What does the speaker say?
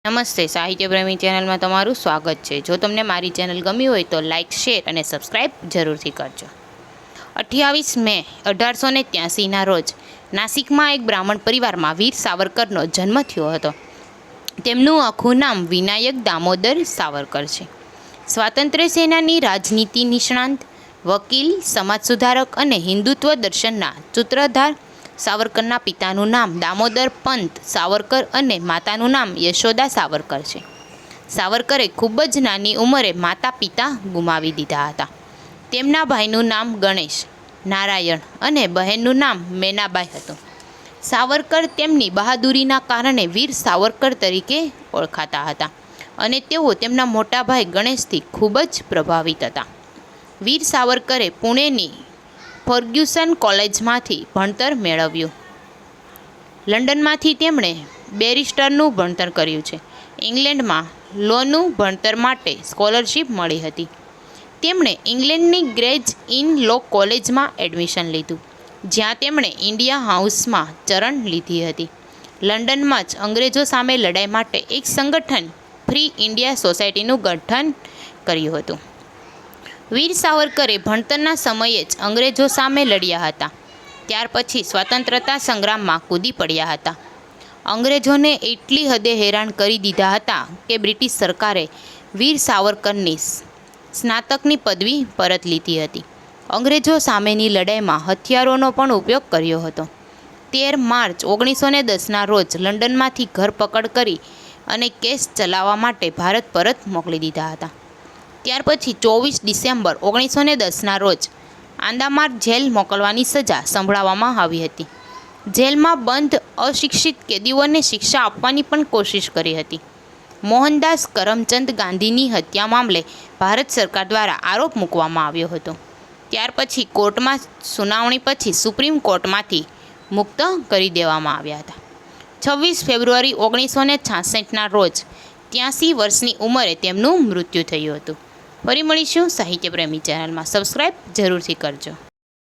નમસ્તે, સાહિત્ય પ્રેમી ચેનલમાં તમારું સ્વાગત છે। જો તમને મારી ચેનલ ગમી હોય તો લાઇક, શેર અને સબસ્ક્રાઈબ જરૂરથી કરજો। 28 મે 1883ના રોજ નાસિકમાં એક બ્રાહ્મણ પરિવારમાં વીર સાવરકરનો જન્મ થયો હતો। તેમનું આખું નામ વિનાયક દામોદર સાવરકર છે। સ્વાતંત્ર્ય સેનાની રાજનીતિ નિષ્ણાંત, વકીલ, સમાજ સુધારક અને હિન્દુત્વ દર્શનના સૂત્રધાર સાવરકરના પિતાનું નામ દામોદર પંત સાવરકર અને માતાનું નામ યશોદા સાવરકર છે। સાવરકરે ખૂબ જ નાની ઉંમરે માતા પિતા ગુમાવી દીધા હતા। તેમના ભાઈનું નામ ગણેશ નારાયણ અને બહેનનું નામ મેનાબાઈ હતું। સાવરકર તેમની બહાદુરીના કારણે વીર સાવરકર તરીકે ઓળખાતા હતા અને તેઓ તેમના મોટા ભાઈ ગણેશથી ખૂબ જ પ્રભાવિત હતા। વીર સાવરકરે પુણેની ફર્ગ્યુસન કોલેજમાંથી ભણતર મેળવ્યું। લંડનમાંથી તેમણે બેરિસ્ટરનું ભણતર કર્યું છે। ઇંગ્લેન્ડમાં લોનું ભણતર માટે સ્કોલરશિપ મળી હતી। તેમણે ઇંગ્લેન્ડની ગ્રેજ ઇન લો કોલેજમાં એડમિશન લીધું, જ્યાં તેમણે ઇન્ડિયા હાઉસમાં ચરણ લીધી હતી। લંડનમાં જ અંગ્રેજો સામે લડાઈ માટે એક સંગઠન ફ્રી ઇન્ડિયા સોસાયટીનું ગઠન કર્યું હતું। વીર સાવરકરે ભણતરના સમયે જ અંગ્રેજો સામે લડ્યા હતા। ત્યાર પછી સ્વતંત્રતા સંગ્રામમાં કૂદી પડ્યા હતા। અંગ્રેજોને એટલી હદે હેરાન કરી દીધા હતા કે બ્રિટિશ સરકારે વીર સાવરકરની સ્નાતકની પદવી પરત લીધી હતી। અંગ્રેજો સામેની લડાઈમાં હથિયારોનો પણ ઉપયોગ કર્યો હતો। 13 માર્ચ 1910ના રોજ લંડનમાંથી ધરપકડ કરી અને કેસ ચલાવવા માટે ભારત પરત મોકલી દીધા હતા। ત્યાર પછી 24 ડિસેમ્બર 1910ના રોજ આંદામાન જેલ મોકલવાની સજા સંભળાવવામાં આવી હતી। જેલમાં બંધ અશિક્ષિત કેદીઓને શિક્ષા આપવાની પણ કોશિશ કરી હતી। મોહનદાસ કરમચંદ ગાંધીની હત્યા મામલે ભારત સરકાર દ્વારા આરોપ મૂકવામાં આવ્યો હતો। ત્યાર પછી કોર્ટમાં સુનાવણી પછી સુપ્રીમ કોર્ટમાંથી મુક્ત કરી દેવામાં આવ્યા હતા। 26 ફેબ્રુઆરી 1966ના રોજ 83 વર્ષની ઉંમરે તેમનું મૃત્યુ થયું હતું। ફરી મળીશું સાહિત્ય પ્રેમી ચેનલમાં, સબસ્ક્રાઈબ જરૂરથી કરજો।